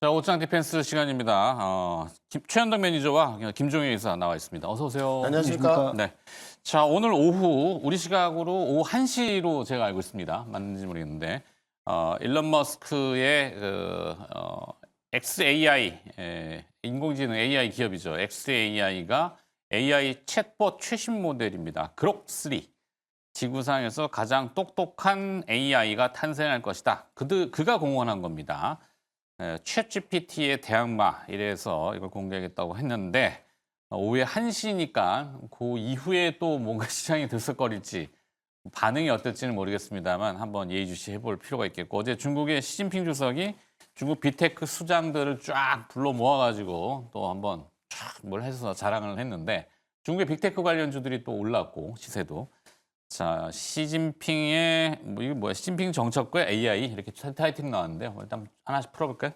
자, 옷장 디펜스 시간입니다. 최현덕 매니저와 김종현 이사 나와 있습니다. 어서 오세요. 안녕하십니까. 네. 자, 오늘 오후 우리 시각으로 오후 1시로 제가 알고 있습니다. 맞는지 모르겠는데 일론 머스크의 XAI 인공지능 AI 기업이죠. XAI가 AI 챗봇 최신 모델입니다. 그록3. 지구상에서 가장 똑똑한 AI가 탄생할 것이다. 그가 공언한 겁니다. 챗 GPT의 대항마 이래서 이걸 공개하겠다고 했는데 오후에 1시니까 그 이후에 또 뭔가 시장이 들썩거릴지 반응이 어떨지는 모르겠습니다만 한번 예의주시 해볼 필요가 있겠고 어제 중국의 시진핑 주석이 중국 빅테크 수장들을 쫙 불러 모아가지고 또 한번 쫙 뭘 해서 자랑을 했는데 중국의 빅테크 관련주들이 또 올랐고 시세도 자, 시진핑의 이게 뭐야? 시진핑 정책과 AI 이렇게 타이틀 나왔는데 일단 하나씩 풀어볼까요?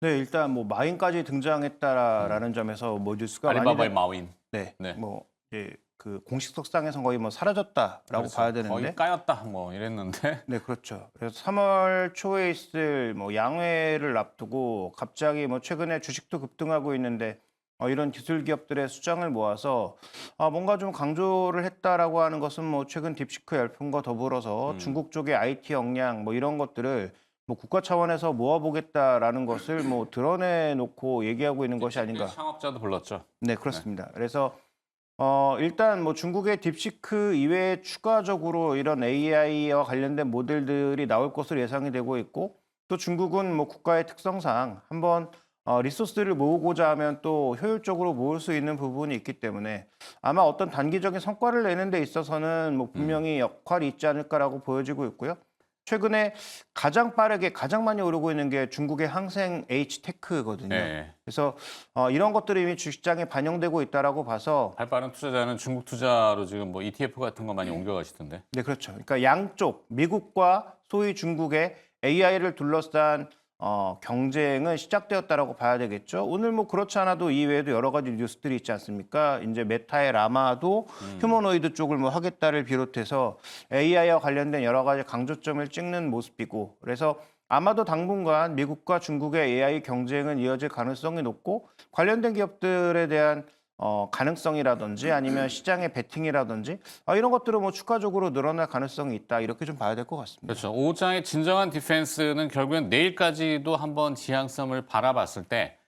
네, 일단 뭐 마윈까지 등장했다라는 점에서 뭐 뉴스가 알리바바의 많이 마윈. 네, 네. 뭐 이제 그 공식 석상에선 거의 뭐 사라졌다라고 그렇죠. 봐야 되는데, 거의 까였다 뭐 이랬는데 네, 그렇죠. 그래서 3월 초에 있을 뭐 양회를 앞두고 갑자기 뭐 최근에 주식도 급등하고 있는데 이런 기술 기업들의 수장을 모아서 뭔가 좀 강조를 했다라고 하는 것은 뭐 최근 딥시크 열풍과 더불어서 중국 쪽의 IT 역량 뭐 이런 것들을 뭐 국가 차원에서 모아보겠다라는 것을 뭐 드러내놓고 얘기하고 있는 것이 아닌가. 창업자도 불렀죠. 네, 그렇습니다. 그래서 일단 뭐 중국의 딥시크 이외에 추가적으로 이런 AI와 관련된 모델들이 나올 것으로 예상이 되고 있고 또 중국은 뭐 국가의 특성상 한번 리소스를 모으고자 하면 또 효율적으로 모을 수 있는 부분이 있기 때문에 아마 어떤 단기적인 성과를 내는 데 있어서는 뭐 분명히 역할이 있지 않을까라고 보여지고 있고요. 최근에 가장 빠르게 가장 많이 오르고 있는 게 중국의 항생 H테크거든요. 네. 그래서 이런 것들이 이미 주식장에 반영되고 있다라고 봐서 발빠른 투자자는 중국 투자로 지금 뭐 ETF 같은 거 많이 옮겨가시던데. 네, 그렇죠. 그러니까 양쪽 미국과 소위 중국의 AI를 둘러싼 경쟁은 시작되었다라고 봐야 되겠죠. 오늘 뭐 그렇지 않아도 이외에도 여러 가지 뉴스들이 있지 않습니까? 이제 메타의 라마도 휴머노이드 쪽을 뭐 하겠다를 비롯해서 AI와 관련된 여러 가지 강조점을 찍는 모습이고 그래서 아마도 당분간 미국과 중국의 AI 경쟁은 이어질 가능성이 높고 관련된 기업들에 대한 가능성이라든지 아니면 시장의 베팅이라든지 이런 것들은 뭐 추가적으로 늘어날 가능성이 있다 이렇게 좀 봐야 될 것 같습니다. 그렇죠. 오장의 진정한 디펜스는 결국엔 내일까지도 한번 지향점을 바라봤을 때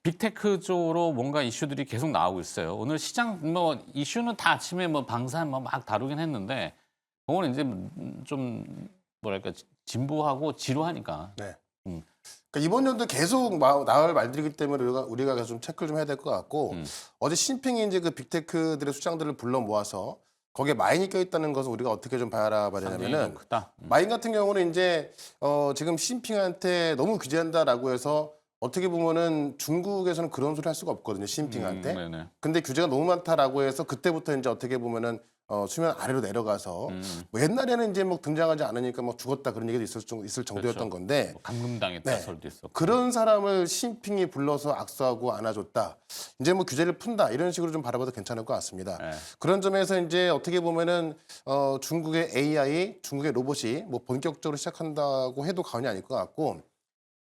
빅테크 쪽으로 뭔가 이슈들이 계속 나오고 있어요. 오늘 시장 뭐 이슈는 다 아침에 뭐 방산 뭐 막 다루긴 했는데 그거는 이제 좀 뭐랄까 진부하고 지루하니까. 네. 음. 그러니까 이번 연도 계속 나올 말들이기 때문에 우리가 계속 좀 체크를 좀 해야 될 것 같고 어제 시진핑이 이제 그 빅테크들의 수장들을 불러 모아서 거기에 마인이 껴있다는 것을 우리가 어떻게 좀 바라봐야 되냐면은 크다. 마인 같은 경우는 이제 지금 시진핑한테 너무 규제한다라고 해서 어떻게 보면은 중국에서는 그런 소리 할 수가 없거든요, 시진핑한테. 네네. 근데 규제가 너무 많다라고 해서 그때부터 이제 어떻게 보면은 수면 아래로 내려가서 뭐 옛날에는 이제 뭐 등장하지 않으니까 뭐 죽었다 그런 얘기도 있을 정도였던 건데 뭐 감금당했다 네. 설도 있었고. 그런 사람을 시진핑이 불러서 악수하고 안아줬다. 이제 뭐 규제를 푼다 이런 식으로 좀 바라봐도 괜찮을 것 같습니다. 네. 그런 점에서 이제 어떻게 보면은 중국의 AI, 중국의 로봇이 뭐 본격적으로 시작한다고 해도 과언이 아닐 것 같고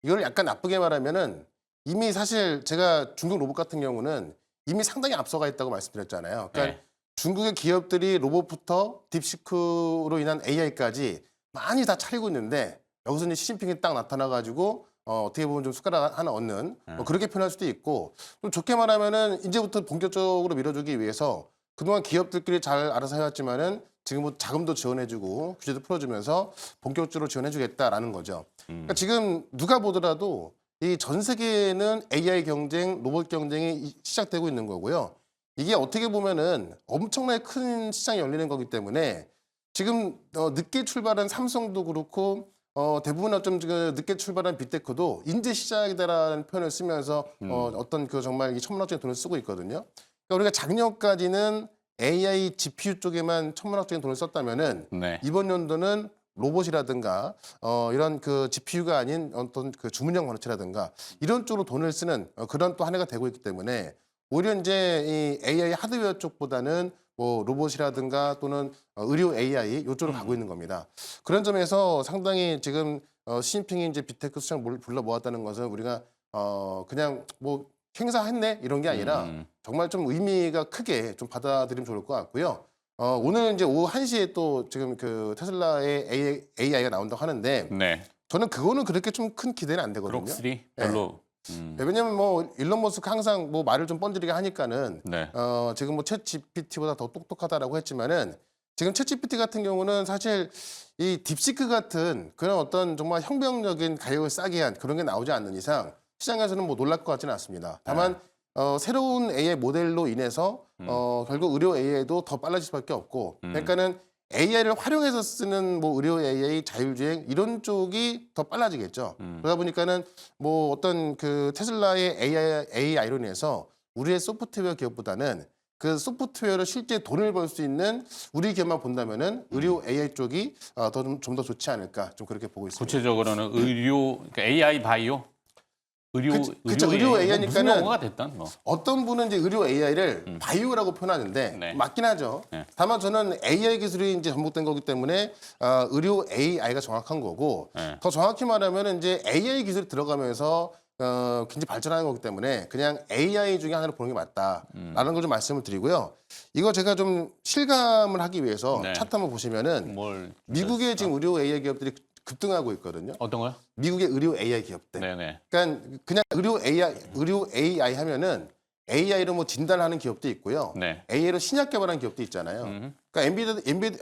이걸 약간 나쁘게 말하면은 이미 사실 제가 중국 로봇 같은 경우는 이미 상당히 앞서가 있다고 말씀드렸잖아요. 그러니까 네. 중국의 기업들이 로봇부터 딥시크로 인한 AI까지 많이 다 차리고 있는데 여기서 이제 시진핑이 딱 나타나가지고 어떻게 보면 좀 숟가락 하나 얹는 뭐 그렇게 표현할 수도 있고 좀 좋게 말하면은 이제부터 본격적으로 밀어주기 위해서 그동안 기업들끼리 잘 알아서 해왔지만은 지금부터 자금도 지원해주고 규제도 풀어주면서 본격적으로 지원해주겠다라는 거죠. 그러니까 지금 누가 보더라도 이 전 세계에는 AI 경쟁, 로봇 경쟁이 시작되고 있는 거고요. 이게 어떻게 보면은 엄청나게 큰 시장이 열리는 거기 때문에 지금 늦게 출발한 삼성도 그렇고 대부분 좀 늦게 출발한 빅테크도 인재 시작이다라는 표현을 쓰면서 어떤 그 정말 이 천문학적인 돈을 쓰고 있거든요. 그러니까 우리가 작년까지는 AI GPU 쪽에만 천문학적인 돈을 썼다면은 네. 이번 연도는 로봇이라든가 이런 그 GPU가 아닌 어떤 그 주문형 반도체라든가 이런 쪽으로 돈을 쓰는 그런 또 한 해가 되고 있기 때문에 오히려 이제 이 AI 하드웨어 쪽보다는 뭐 로봇이라든가 또는 의료 AI 이쪽으로 가고 있는 겁니다. 그런 점에서 상당히 지금 시진핑이 이제 빅테크 수장 불러 모았다는 것은 우리가 그냥 뭐 행사했네 이런 게 아니라 정말 좀 의미가 크게 좀 받아들이면 좋을 것 같고요. 오늘 이제 오후 1시에 또 지금 그 테슬라의 AI가 나온다고 하는데 네. 저는 그거는 그렇게 좀 큰 기대는 안 되거든요. 그록3 별로. 네, 왜냐면 뭐 일론 머스크 항상 뭐 말을 좀 번지르게 하니까는 네. 지금 뭐 챗 GPT보다 더 똑똑하다라고 했지만은 지금 챗 GPT 같은 경우는 사실 이 딥시크 같은 그런 어떤 정말 혁명적인 가격을 싸게 한 그런 게 나오지 않는 이상 시장에서는 뭐 놀랄 것 같지는 않습니다. 다만 새로운 AI 모델로 인해서 결국 의료 AI도 더 빨라질 수밖에 없고 그러니까는 AI를 활용해서 쓰는 뭐 의료 AI, 자율주행 이런 쪽이 더 빨라지겠죠. 그러다 보니까는 뭐 어떤 그 테슬라의 AI로 인해서 우리의 소프트웨어 기업보다는 그 소프트웨어로 실제 돈을 벌 수 있는 우리 기업만 본다면은 의료 AI 쪽이 좀 더 좋지 않을까 좀 그렇게 보고 있습니다. 구체적으로는 의료, 그러니까 AI 바이오, 그쵸, 의료 AI 니까는 무슨 용어가 됐던 뭐. 어떤 분은 이제 의료 AI를 바이오라고 표현하는데 네. 맞긴 하죠. 네. 다만 저는 AI 기술이 이제 접목된 거기 때문에 의료 AI가 정확한 거고 네. 더 정확히 말하면 이제 AI 기술이 들어가면서 굉장히 발전하는 거기 때문에 그냥 AI 중에 하나를 보는 게 맞다라는 걸 좀 말씀을 드리고요. 이거 제가 좀 실감을 하기 위해서 네. 차트 한번 보시면은 뭘 미국의 지금 의료 AI 기업들이 급등하고 있거든요. 어떤 거요? 미국의 의료 AI 기업들. 네네. 그러니까 그냥 의료 AI 하면은 AI로 뭐 진단하는 기업도 있고요. 네. AI로 신약 개발하는 기업도 있잖아요. 그러니까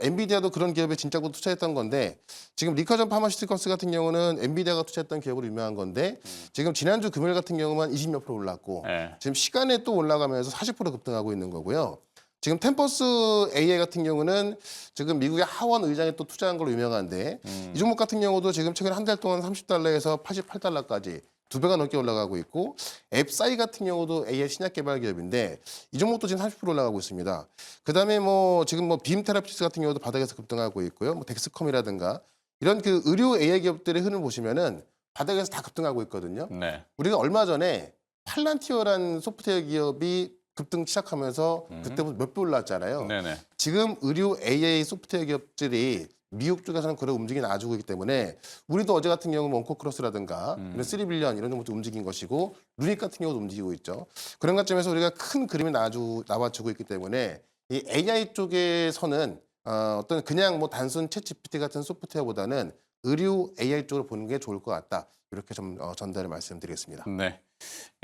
엔비디아도 그런 기업에 진짜로 투자했던 건데 지금 리카전 파마시티컬스 같은 경우는 엔비디아가 투자했던 기업으로 유명한 건데 지금 지난주 금요일 같은 경우만 20몇 프로 올랐고 네. 지금 시간에 또 올라가면서 40% 급등하고 있는 거고요. 지금 템퍼스 AI 같은 경우는 지금 미국의 하원 의장이 또 투자한 걸로 유명한데 이 종목 같은 경우도 지금 최근 한 달 동안 30달러에서 88달러까지 2배가 넘게 올라가고 있고 앱사이 같은 경우도 AI 신약 개발 기업인데 이 종목도 지금 30% 올라가고 있습니다. 그다음에 뭐 지금 뭐 빔 테라피스 같은 경우도 바닥에서 급등하고 있고요. 뭐 덱스컴이라든가 이런 그 의료 AI 기업들의 흐름을 보시면은 바닥에서 다 급등하고 있거든요. 네. 우리가 얼마 전에 팔란티어라는 소프트웨어 기업이 급등 시작하면서 그때부터 몇 배 올랐잖아요. 네네. 지금 의료 AI 소프트웨어 기업들이 미국 쪽에서는 그런 움직임이 나와주고 있기 때문에 우리도 어제 같은 경우는 원코크로스라든가 이런 3빌리언 이런 정도 움직인 것이고 루닉 같은 경우도 움직이고 있죠. 그런 관점에서 우리가 큰 그림이 나와주고 있기 때문에 이 AI 쪽에서는 어떤 그냥 뭐 단순 챗 GPT 같은 소프트웨어보다는 의료 AI 쪽으로 보는 게 좋을 것 같다. 이렇게 좀 전달을 말씀드리겠습니다. 네.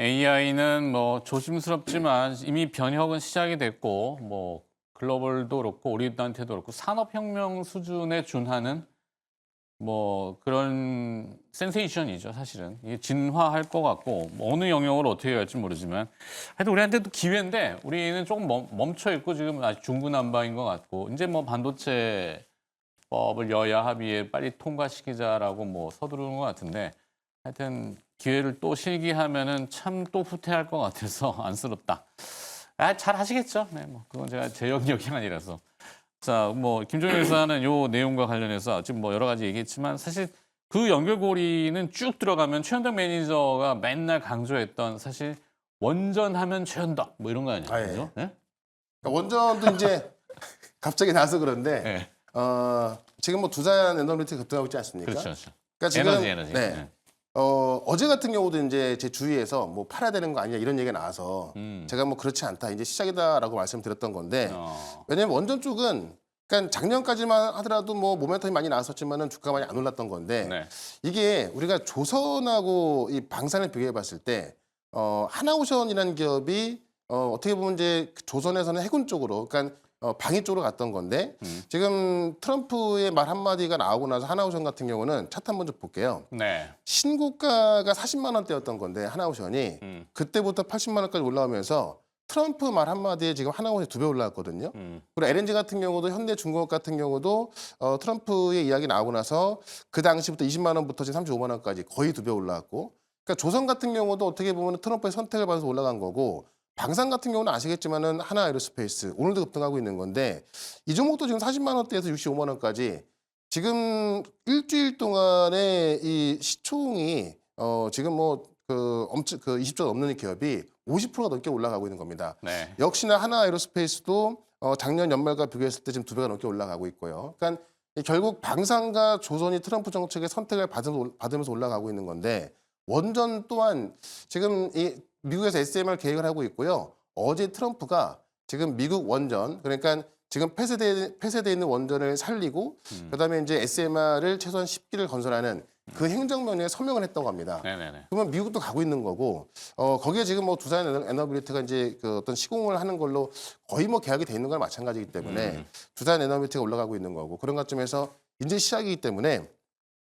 AI는 뭐 조심스럽지만 이미 변혁은 시작이 됐고 뭐 글로벌도 그렇고 우리한테도 그렇고 산업혁명 수준에 준하는 뭐 그런 센세이션이죠 사실은. 이게 진화할 것 같고 뭐 어느 영역으로 어떻게 갈지 모르지만 하여튼 우리한테도 기회인데 우리는 조금 멈춰 있고 지금 아직 중구난방인 것 같고 이제 뭐 반도체법을 여야 합의에 빨리 통과시키자라고 뭐 서두르는 것 같은데 하여튼 기회를 또 실기하면은 참 또 후퇴할 것 같아서 안쓰럽다. 잘 하시겠죠. 네, 뭐 그건 제 영역이 아니라서. 자, 뭐 김종일 의사는 요 내용과 관련해서 지금 뭐 여러 가지 얘기했지만 사실 그 연결고리는 쭉 들어가면 최현덕 매니저가 맨날 강조했던 사실 원전하면 최현덕 뭐 이런 거 아니에요? 아, 예. 그죠? 네? 그러니까 원전도 이제 갑자기 나서 그런데 네. 지금 뭐 두산 에너비티 급등하고 있지 않습니까? 그렇죠. 그렇죠. 그러니까 지금 에너지. 네. 네. 어제 같은 경우도 이제 제 주위에서 뭐 팔아야 되는 거 아니냐 이런 얘기가 나와서 제가 뭐 그렇지 않다 이제 시작이다라고 말씀드렸던 건데 왜냐면 원전 쪽은 그러니까 작년까지만 하더라도 뭐 모멘텀이 많이 나왔었지만은 주가가 많이 안 올랐던 건데 네. 이게 우리가 조선하고 이 방산을 비교해 봤을 때 하나오션이라는 기업이 어떻게 보면 이제 조선에서는 해군 쪽으로 그러니까 방위 쪽으로 갔던 건데 지금 트럼프의 말 한마디가 나오고 나서 하나오션 같은 경우는 차트 한번 좀 볼게요. 네. 신고가가 40만 원대였던 건데 하나오션이 그때부터 80만 원까지 올라오면서 트럼프 말 한마디에 지금 하나오션이 2배 올라왔거든요. 그리고 LNG 같은 경우도 현대중공업 같은 경우도 트럼프의 이야기 나오고 나서 그 당시부터 20만 원부터 지금 35만 원까지 거의 2배 올라왔고 그러니까 조선 같은 경우도 어떻게 보면 트럼프의 선택을 받아서 올라간 거고 방산 같은 경우는 아시겠지만은 하나 에어로스페이스 오늘도 급등하고 있는 건데 이 종목도 지금 40만 원대에서 65만 원까지 지금 일주일 동안에 이 시총이 지금 뭐 그 20조 넘는 기업이 50%가 넘게 올라가고 있는 겁니다. 네. 역시나 하나 에어로스페이스도 작년 연말과 비교했을 때 지금 2배가 넘게 올라가고 있고요. 그러니까 결국 방산과 조선이 트럼프 정책의 선택을 받으면서 올라가고 있는 건데 원전 또한 지금 이 미국에서 SMR 계획을 하고 있고요. 어제 트럼프가 지금 미국 원전 그러니까 지금 폐쇄돼 있는 원전을 살리고 그다음에 이제 SMR을 최소한 10기를 건설하는 그 행정명령에 서명을 했다고 합니다. 네네네. 그러면 미국도 가고 있는 거고 거기에 지금 뭐 두산 에너빌리티가 이제 그 어떤 시공을 하는 걸로 거의 뭐 계약이 돼 있는 거랑 마찬가지이기 때문에 두산 에너빌리티가 올라가고 있는 거고 그런 관점에서 이제 시작이기 때문에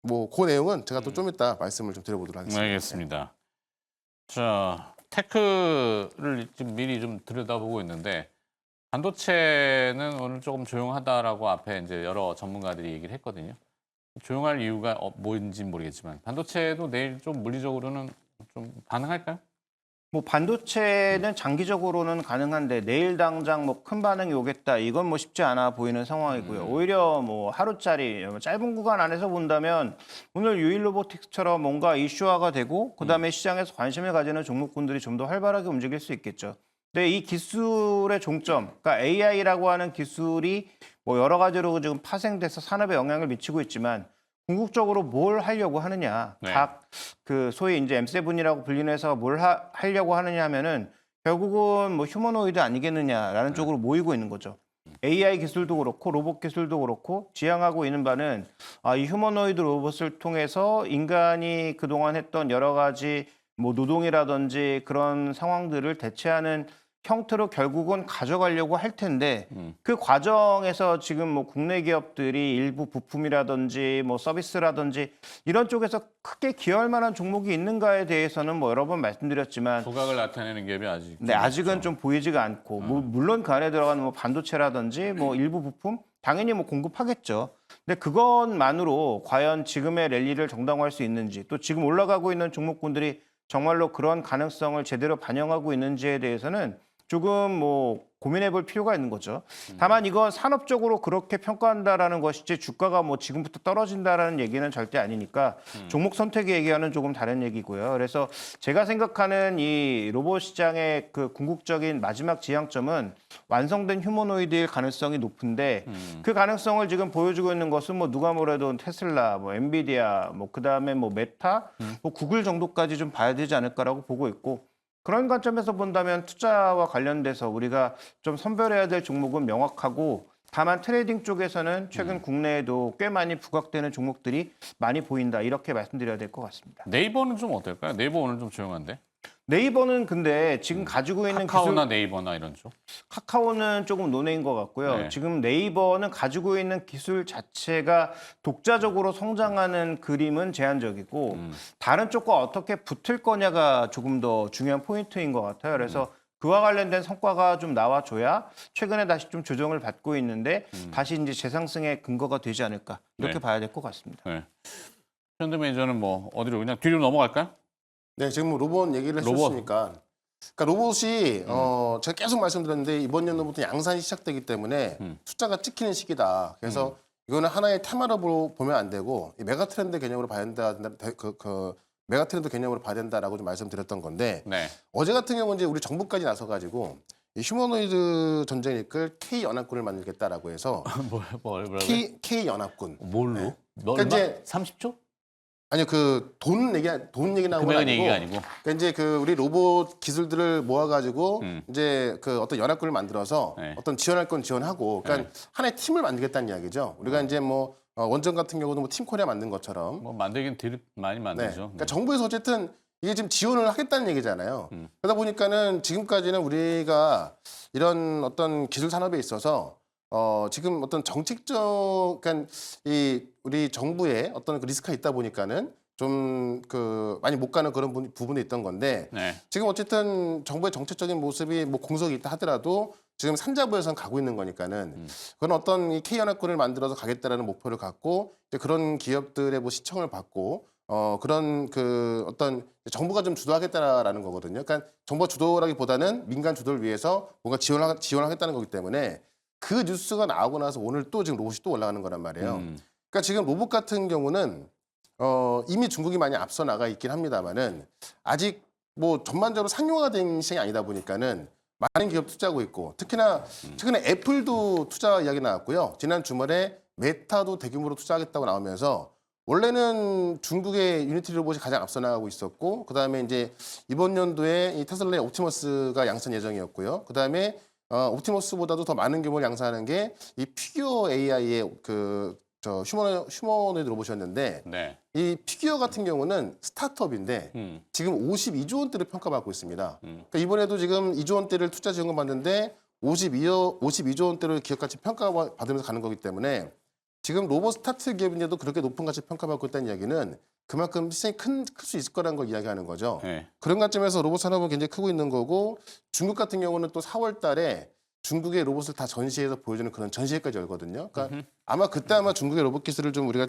뭐 그 내용은 제가 또 좀 이따 말씀을 좀 드려보도록 하겠습니다. 알겠습니다. 자, 테크를 지금 미리 좀 들여다보고 있는데 반도체는 오늘 조금 조용하다라고 앞에 이제 여러 전문가들이 얘기를 했거든요. 조용할 이유가 뭔지 모르겠지만 반도체도 내일 좀 물리적으로는 좀 반응할까요? 뭐 반도체는 장기적으로는 가능한데 내일 당장 뭐 큰 반응이 오겠다 이건 뭐 쉽지 않아 보이는 상황이고요. 오히려 뭐 하루짜리 짧은 구간 안에서 본다면 오늘 유일 로보틱스처럼 뭔가 이슈화가 되고 그다음에 시장에서 관심을 가지는 종목군들이 좀 더 활발하게 움직일 수 있겠죠. 근데 이 기술의 종점, 그러니까 AI라고 하는 기술이 뭐 여러 가지로 지금 파생돼서 산업에 영향을 미치고 있지만 궁극적으로 뭘 하려고 하느냐, 네. 각 그 소위 이제 M7이라고 불리는 회사가 뭘 하려고 하느냐 하면은 결국은 뭐 휴머노이드 아니겠느냐라는 쪽으로 모이고 있는 거죠. AI 기술도 그렇고 로봇 기술도 그렇고 지향하고 있는 바는 이 휴머노이드 로봇을 통해서 인간이 그동안 했던 여러 가지 뭐 노동이라든지 그런 상황들을 대체하는 형태로 결국은 가져가려고 할 텐데 그 과정에서 지금 뭐 국내 기업들이 일부 부품이라든지 뭐 서비스라든지 이런 쪽에서 크게 기여할 만한 종목이 있는가에 대해서는 뭐 여러 번 말씀드렸지만 두각을 나타내는 기업이 아직 네, 아직은 좀 보이지가 않고 물론 그 안에 들어가는 뭐 반도체라든지 뭐 일부 부품 당연히 뭐 공급하겠죠. 근데 그것만으로 과연 지금의 랠리를 정당화할 수 있는지 또 지금 올라가고 있는 종목군들이 정말로 그런 가능성을 제대로 반영하고 있는지에 대해서는 조금 뭐 고민해 볼 필요가 있는 거죠. 다만 이건 산업적으로 그렇게 평가한다라는 것이지 주가가 뭐 지금부터 떨어진다라는 얘기는 절대 아니니까 종목 선택의 얘기와는 조금 다른 얘기고요. 그래서 제가 생각하는 이 로봇 시장의 그 궁극적인 마지막 지향점은 완성된 휴머노이드일 가능성이 높은데 그 가능성을 지금 보여주고 있는 것은 뭐 누가 뭐래도 테슬라, 뭐 엔비디아, 뭐 그다음에 뭐 메타, 뭐 구글 정도까지 좀 봐야 되지 않을까라고 보고 있고 그런 관점에서 본다면 투자와 관련돼서 우리가 좀 선별해야 될 종목은 명확하고 다만 트레이딩 쪽에서는 최근 국내에도 꽤 많이 부각되는 종목들이 많이 보인다 이렇게 말씀드려야 될 것 같습니다. 네이버는 좀 어떨까요? 네이버 오늘 좀 조용한데. 네이버는 근데 지금 가지고 있는 카카오나 기술 네이버나 이런 쪽. 카카오는 조금 논외인 것 같고요. 네. 지금 네이버는 가지고 있는 기술 자체가 독자적으로 성장하는 그림은 제한적이고 다른 쪽과 어떻게 붙을 거냐가 조금 더 중요한 포인트인 것 같아요. 그래서 그와 관련된 성과가 좀 나와줘야 최근에 다시 좀 조정을 받고 있는데 다시 이제 재상승의 근거가 되지 않을까 이렇게 네. 봐야 될 것 같습니다. 네. 현대메이저는 뭐 어디로 그냥 뒤로 넘어갈까요? 네, 지금 로봇 얘기를 해주셨으니까. 그러니까 로봇이 제가 계속 말씀드렸는데 이번 연도부터 양산이 시작되기 때문에 숫자가 찍히는 시기다. 그래서 이거는 하나의 테마로 보면 안 되고 이 메가 트렌드 개념으로 봐야 된다. 그 메가 트렌드 개념으로 봐야 된다라고 좀 말씀드렸던 건데 네. 어제 같은 경우는 이제 우리 정부까지 나서가지고 이 휴머노이드 전쟁을 이끌 K 연합군을 만들겠다라고 해서 뭐라고요? K 연합군. 뭘로? 네. 얼마? 이제 30초? 아니요, 그 돈 얘기 나온 건 금액은 아니고. 얘기가 아니고. 그러니까 이제 그 우리 로봇 기술들을 모아가지고 이제 그 어떤 연합군을 만들어서 네. 어떤 지원할 건 지원하고, 그러니까 하나의 팀을 만들겠다는 이야기죠. 우리가 이제 뭐 원전 같은 경우도 뭐 팀 코리아 만든 것처럼. 뭐 만들긴 되게 많이 네. 만들죠. 그러니까 정부에서 어쨌든 이게 지금 지원을 하겠다는 얘기잖아요. 그러다 보니까는 지금까지는 우리가 이런 어떤 기술 산업에 있어서 지금 어떤 정책적, 그러니까 이 우리 정부의 어떤 그 리스크가 있다 보니까는 좀 그 많이 못 가는 그런 부분이 있던 건데 네. 지금 어쨌든 정부의 정책적인 모습이 뭐 공석이 있다 하더라도 지금 산자부에서는 가고 있는 거니까는 그런 어떤 이 K연합군을 만들어서 가겠다라는 목표를 갖고 이제 그런 기업들의 뭐 시청을 받고 그런 그 어떤 정부가 좀 주도하겠다라는 거거든요. 그러니까 정부가 주도라기보다는 민간 주도를 위해서 뭔가 지원하겠다는 거기 때문에 그 뉴스가 나오고 나서 오늘 또 지금 로봇이 또 올라가는 거란 말이에요. 그러니까 지금 로봇 같은 경우는 이미 중국이 많이 앞서 나가 있긴 합니다만은 아직 뭐 전반적으로 상용화가 된 시장이 아니다 보니까는 많은 기업 투자하고 있고 특히나 최근에 애플도 투자 이야기 나왔고요. 지난 주말에 메타도 대규모로 투자하겠다고 나오면서 원래는 중국의 유니티 로봇이 가장 앞서 나가고 있었고, 그 다음에 이제 이번 연도에 이 테슬라의 옵티머스가 양산 예정이었고요. 그 다음에 옵티머스보다도 더 많은 규모를 양산하는 게 이 피규어 AI의 휴머노이드 로봇이었는데, 네. 이 피규어 같은 경우는 스타트업인데 지금 52조 원대를 평가받고 있습니다. 그러니까 이번에도 지금 2조 원대를 투자 지원금 받는데 52조 원대로 기업 가치 평가받으면서 가는 거기 때문에 지금 로봇 스타트 기업인데도 그렇게 높은 가치 평가받고 있다는 이야기는 그만큼 시장이 클 수 있을 거라는 걸 이야기하는 거죠. 네. 그런 관점에서 로봇 산업은 굉장히 크고 있는 거고, 중국 같은 경우는 또 4월 달에 중국의 로봇을 다 전시해서 보여주는 그런 전시회까지 열거든요. 그러니까 아마 그때 중국의 로봇 기술을 좀 우리가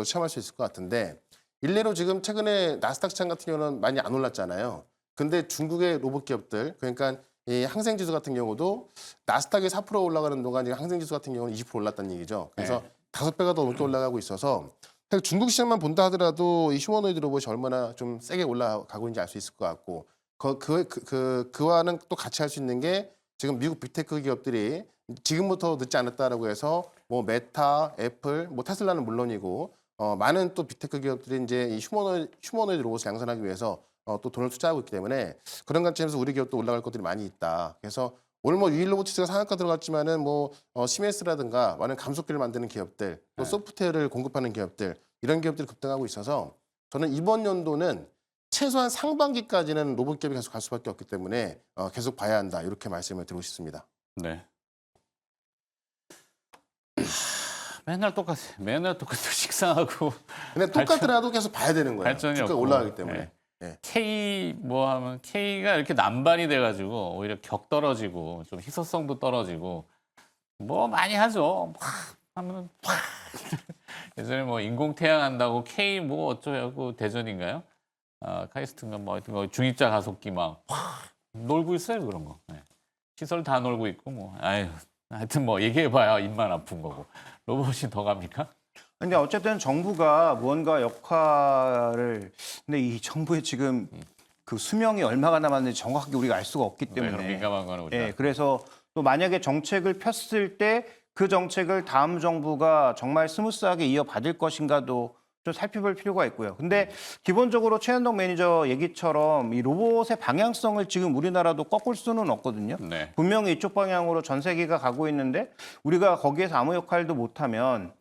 시험할 수 있을 것 같은데, 일례로 지금 최근에 나스닥 시장 같은 경우는 많이 안 올랐잖아요. 근데 중국의 로봇 기업들, 그러니까 이 항생지수 같은 경우도 나스닥이 4% 올라가는 동안 지금 항생지수 같은 경우는 20% 올랐다는 얘기죠. 그래서 네. 5배가 더 높게 올라가고 있어서 사실 중국 시장만 본다 하더라도 이 휴머노이드 로봇이 얼마나 좀 세게 올라가고 있는지 알 수 있을 것 같고, 그와는 또 같이 할 수 있는 게 지금 미국 빅테크 기업들이 지금부터 늦지 않았다라고 해서 뭐 메타, 애플, 뭐 테슬라는 물론이고 많은 또 빅테크 기업들이 이제 이 휴머노이드 로봇을 양산하기 위해서 또 돈을 투자하고 있기 때문에 그런 관점에서 우리 기업도 올라갈 것들이 많이 있다. 그래서 오늘 뭐 유일 로보티스가 상한가 들어갔지만은 뭐 시메스라든가 많은 감속기를 만드는 기업들, 또 네. 소프트웨어를 공급하는 기업들, 이런 기업들이 급등하고 있어서 저는 이번 연도는 최소한 상반기까지는 로봇 기업이 계속 갈 수밖에 없기 때문에 계속 봐야 한다. 이렇게 말씀을 드리고 싶습니다. 네. 맨날 똑같아. 맨날 똑같아. 식상하고 근데 똑같더라도 계속 봐야 되는 거예요. 발전이 주가가 없고. 올라가기 때문에. 네. 네. K 뭐 하면 K가 이렇게 난반이 돼가지고 오히려 격 떨어지고 좀 희소성도 떨어지고 뭐 많이 하죠. 막 하면 막 예전에 뭐 인공태양 한다고 K 뭐 어쩌고 대전인가요? 카이스트인가 뭐 하여튼 뭐 중입자 가속기 막 놀고 있어요 그런 거. 네. 시설 다 놀고 있고 뭐 아유 하여튼 뭐 얘기해봐야 입만 아픈 거고 로봇이 더 갑니까? 근데 어쨌든 정부가 무언가 역할을 근데 이 정부의 지금 그 수명이 얼마가 남았는지 정확하게 우리가 알 수가 없기 네, 그런 때문에 민감한 거는 우리가 예, 그래서 또 만약에 정책을 폈을 때 그 정책을 다음 정부가 정말 스무스하게 이어받을 것인가도 좀 살펴볼 필요가 있고요. 근데 기본적으로 최현동 매니저 얘기처럼 이 로봇의 방향성을 지금 우리나라도 꺾을 수는 없거든요. 네. 분명히 이쪽 방향으로 전 세계가 가고 있는데 우리가 거기에서 아무 역할도 못하면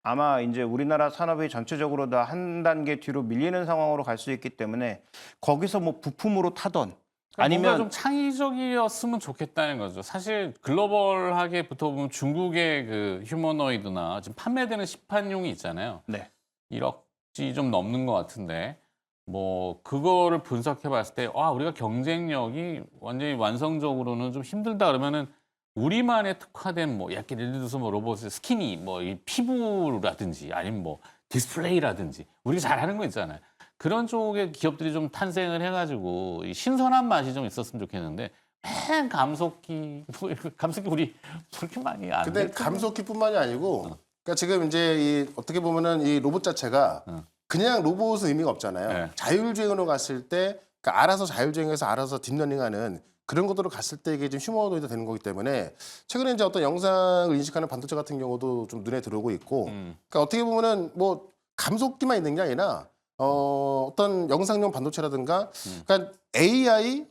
아마 이제 우리나라 산업이 전체적으로 다 한 단계 뒤로 밀리는 상황으로 갈 수 있기 때문에 거기서 뭐 부품으로 타던 뭔가 아니면 좀 창의적이었으면 좋겠다는 거죠. 사실 글로벌하게 붙어보면 중국의 그 휴머노이드나 지금 판매되는 시판용이 있잖아요. 네. 1억지 좀 넘는 것 같은데 뭐 그거를 분석해봤을 때 우리가 경쟁력이 완전히 완성적으로는 좀 힘들다 그러면은 우리만의 특화된 뭐 약간 예를 들어서 뭐 로봇의 스키니 뭐 이 피부라든지 아니면 뭐 디스플레이라든지 우리가 잘하는 거 있잖아요. 그런 쪽의 기업들이 좀 탄생을 해가지고 이 신선한 맛이 좀 있었으면 좋겠는데 맨 감속기 감속기 우리 그렇게 많이 안 근데 될 감속기뿐만이 아니고, 그러니까 지금 이제 이 어떻게 보면은 이 로봇 자체가 그냥 로봇은 의미가 없잖아요. 네. 자율주행으로 갔을 때, 그러니까 알아서 자율주행해서 알아서 딥러닝하는 그런 것들로 갔을 때 이게 좀 휴머노이드 되는 거기 때문에 최근에 이제 어떤 영상을 인식하는 반도체 같은 경우도 좀 눈에 들어오고 있고, 그러니까 어떻게 보면은 뭐 감속기만 있는 게 아니라 어떤 영상용 반도체라든가, 그러니까 AI,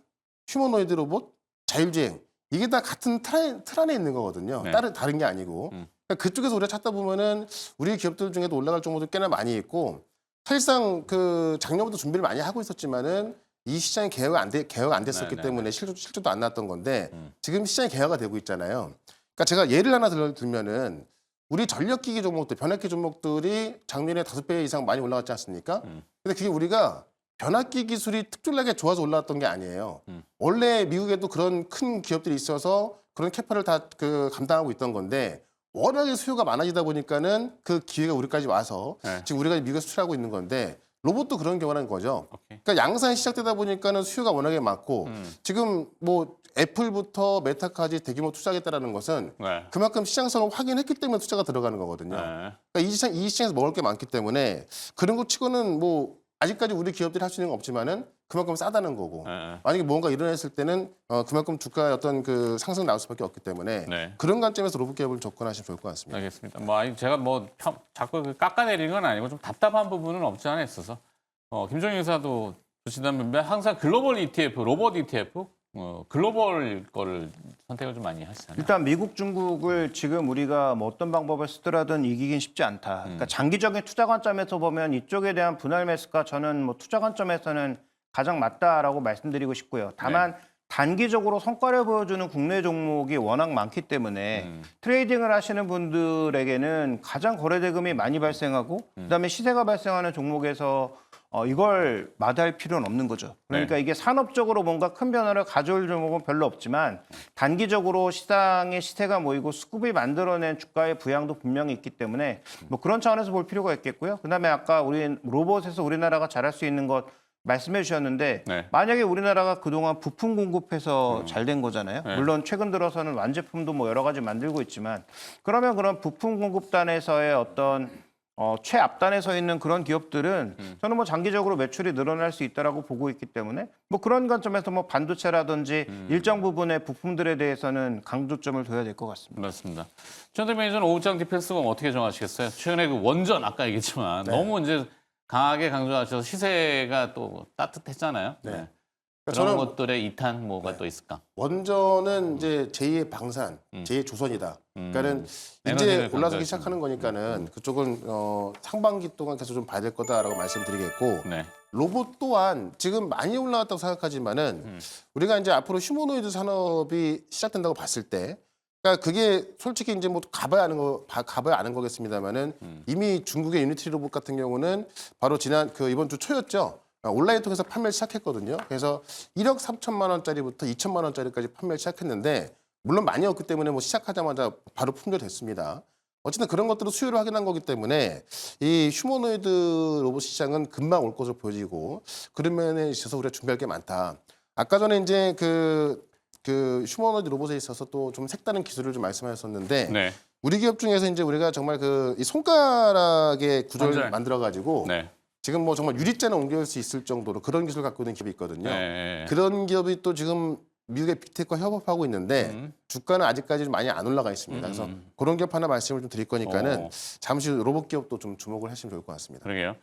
휴머노이드 로봇, 자율주행 이게 다 같은 틀 안에 있는 거거든요. 네. 다른 게 아니고. 그러니까 그쪽에서 우리가 찾다 보면은 우리 기업들 중에도 올라갈 정보도 꽤나 많이 있고, 사실상 그 작년부터 준비를 많이 하고 있었지만은 이 시장이 개혁 안 됐었기 네, 네, 때문에 실적도 안 났던 건데 지금 시장이 개혁가 되고 있잖아요. 그러니까 제가 예를 하나 들면은 우리 전력기기 종목들, 변압기 종목들이 작년에 5배 이상 많이 올라갔지 않습니까? 근데 그게 우리가 변압기 기술이 특출나게 좋아서 올라왔던 게 아니에요. 원래 미국에도 그런 큰 기업들이 있어서 그런 캐파를 다 감당하고 있던 건데 워낙에 수요가 많아지다 보니까는 그 기회가 우리까지 와서 네. 지금 우리가 미국에 수출하고 있는 건데 로봇도 그런 경우라는 거죠. 오케이. 그러니까 양산이 시작되다 보니까는 수요가 워낙에 많고 지금 뭐 애플부터 메타까지 대규모 투자하겠다라는 것은 네. 그만큼 시장성을 확인했기 때문에 투자가 들어가는 거거든요. 네. 그러니까 이 시장에서 먹을 게 많기 때문에 그런 거 치고는 뭐 아직까지 우리 기업들이 할 수 있는 건 없지만은 그만큼 싸다는 거고 네. 만약에 뭔가 일어났을 때는 그만큼 주가의 어떤 그 상승 나올 수밖에 없기 때문에 네. 그런 관점에서 로봇 기업을 접근하시면 좋을 것 같습니다. 알겠습니다. 뭐 아니, 제가 뭐 자꾸 깎아내리는 건 아니고 좀 답답한 부분은 없지 않아 있어서 김종인 의사도 주시다면 항상 글로벌 ETF, 로봇 ETF, 글로벌 거를 선택을 좀 많이 하시잖아요. 일단 미국, 중국을 지금 우리가 뭐 어떤 방법을 쓰더라든 이기긴 쉽지 않다. 그러니까 장기적인 투자 관점에서 보면 이쪽에 대한 분할 매수가 저는 뭐 투자 관점에서는 가장 맞다라고 말씀드리고 싶고요. 다만 단기적으로 성과를 보여주는 국내 종목이 워낙 많기 때문에 트레이딩을 하시는 분들에게는 가장 거래 대금이 많이 발생하고 그다음에 시세가 발생하는 종목에서 이걸 마다할 필요는 없는 거죠. 그러니까 이게 산업적으로 뭔가 큰 변화를 가져올 종목은 별로 없지만 단기적으로 시장의 시세가 모이고 수급이 만들어낸 주가의 부양도 분명히 있기 때문에 뭐 그런 차원에서 볼 필요가 있겠고요. 그다음에 아까 우리 로봇에서 우리나라가 잘할 수 있는 것 말씀해 주셨는데 네. 만약에 우리나라가 그동안 부품 공급해서 잘 된 거잖아요. 물론 최근 들어서는 완제품도 뭐 여러 가지 만들고 있지만 그러면 그런 부품 공급단에서의 어떤 최앞단에 서 있는 그런 기업들은 저는 뭐 장기적으로 매출이 늘어날 수 있다라고 보고 있기 때문에 뭐 그런 관점에서 뭐 반도체라든지 일정 부분의 부품들에 대해서는 강조점을 둬야 될 것 같습니다. 맞습니다. 최현대 매니저는 오후장 디펜스공 어떻게 정하시겠어요? 최근에 그 원전 아까 얘기했지만 너무 이제 강하게 강조하셔서 시세가 또 따뜻했잖아요. 네. 네. 그러니까 그런 것들의 2탄 뭐가 또 있을까? 원전은 이제 제2의 방산, 제2의 조선이다. 그러니까는 에너지를 이제 올라서기 강조했습니다. 시작하는 거니까는 그쪽은 상반기 동안 계속 좀 봐야 될 거다라고 말씀드리겠고 네. 로봇 또한 지금 많이 올라왔다고 생각하지만은 우리가 이제 앞으로 휴머노이드 산업이 시작된다고 봤을 때 그러니까 그게 솔직히 이제 뭐 가봐야 아는 거겠습니다만은 이미 중국의 유니티 로봇 같은 경우는 바로 지난 이번 주 초였죠. 온라인 통해서 판매를 시작했거든요. 그래서 1억 3천만 원짜리부터 2천만 원짜리까지 판매를 시작했는데 물론 많이 없기 때문에 뭐 시작하자마자 바로 품절됐습니다. 어쨌든 그런 것들을 수요를 확인한 거기 때문에 이 휴머노이드 로봇 시장은 금방 올 것으로 보여지고 그런 면에 있어서 우리가 준비할 게 많다. 아까 전에 이제 그 휴머노이드 로봇에 있어서 또 좀 색다른 기술을 좀 말씀하셨었는데 네. 우리 기업 중에서 이제 우리가 정말 이 손가락의 구조를 관절. 만들어가지고 네. 지금 뭐 정말 유리잔을 옮길 수 있을 정도로 그런 기술을 갖고 있는 기업이 있거든요. 네. 그런 기업이 또 지금 미국의 빅테크와 협업하고 있는데 주가는 아직까지 좀 많이 안 올라가 있습니다. 그래서 그런 기업 하나 말씀을 좀 드릴 거니까는 잠시 후 로봇 기업도 좀 주목을 하시면 좋을 것 같습니다. 그러게요.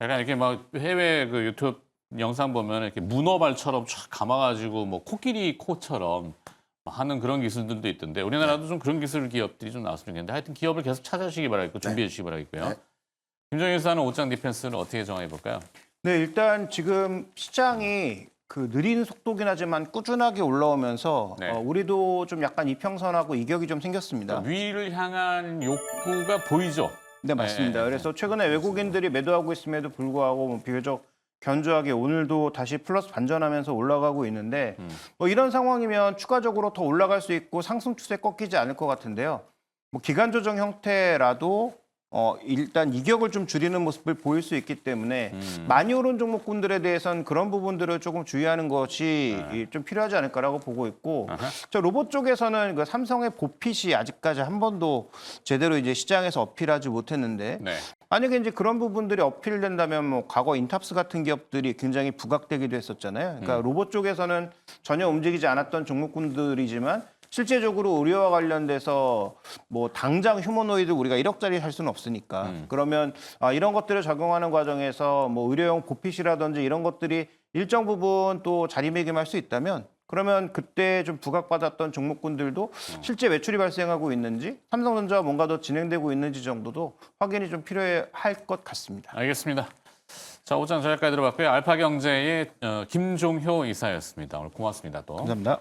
약간 이렇게 막 해외 그 유튜브 영상 보면 이렇게 문어발처럼 쫙 감아가지고 뭐 코끼리 코처럼 하는 그런 기술들도 있던데 우리나라도 좀 그런 기술 기업들이 좀 나왔으면 좋겠는데 하여튼 기업을 계속 찾아주시기 바라겠고 준비해 주시기 바라겠고요. 네. 김정일 회사는 옷장 디펜스를 어떻게 정해 볼까요? 네, 일단 지금 시장이 그 느린 속도긴 하지만 꾸준하게 올라오면서 네. 우리도 좀 약간 이평선하고 이격이 좀 생겼습니다. 위를 향한 욕구가 보이죠. 네, 맞습니다. 네. 그래서 최근에 외국인들이 매도하고 있음에도 불구하고 뭐 비교적 견조하게 오늘도 다시 플러스 반전하면서 올라가고 있는데 뭐 이런 상황이면 추가적으로 더 올라갈 수 있고 상승 추세 꺾이지 않을 것 같은데요. 뭐 기간 조정 형태라도 일단 이격을 좀 줄이는 모습을 보일 수 있기 때문에 많이 오른 종목군들에 대해서는 그런 부분들을 조금 주의하는 것이 좀 필요하지 않을까라고 보고 있고 저 로봇 쪽에서는 그 삼성의 보핏이 아직까지 한 번도 제대로 이제 시장에서 어필하지 못했는데 네. 만약에 이제 그런 부분들이 어필된다면 뭐 과거 인탑스 같은 기업들이 굉장히 부각되기도 했었잖아요. 그러니까 로봇 쪽에서는 전혀 움직이지 않았던 종목군들이지만 실제적으로 의료와 관련돼서 뭐 당장 휴머노이드 우리가 1억짜리 살 수는 없으니까 그러면 이런 것들을 적용하는 과정에서 뭐 의료용 보핏이라든지 이런 것들이 일정 부분 또 자리매김할 수 있다면 그러면 그때 좀 부각받았던 종목군들도 실제 매출이 발생하고 있는지 삼성전자와 뭔가 더 진행되고 있는지 정도도 확인이 좀 필요할 것 같습니다. 알겠습니다. 자, 옷장 저희까지 들어봤고요. 알파경제의 김종효 이사였습니다. 오늘 고맙습니다. 또. 감사합니다.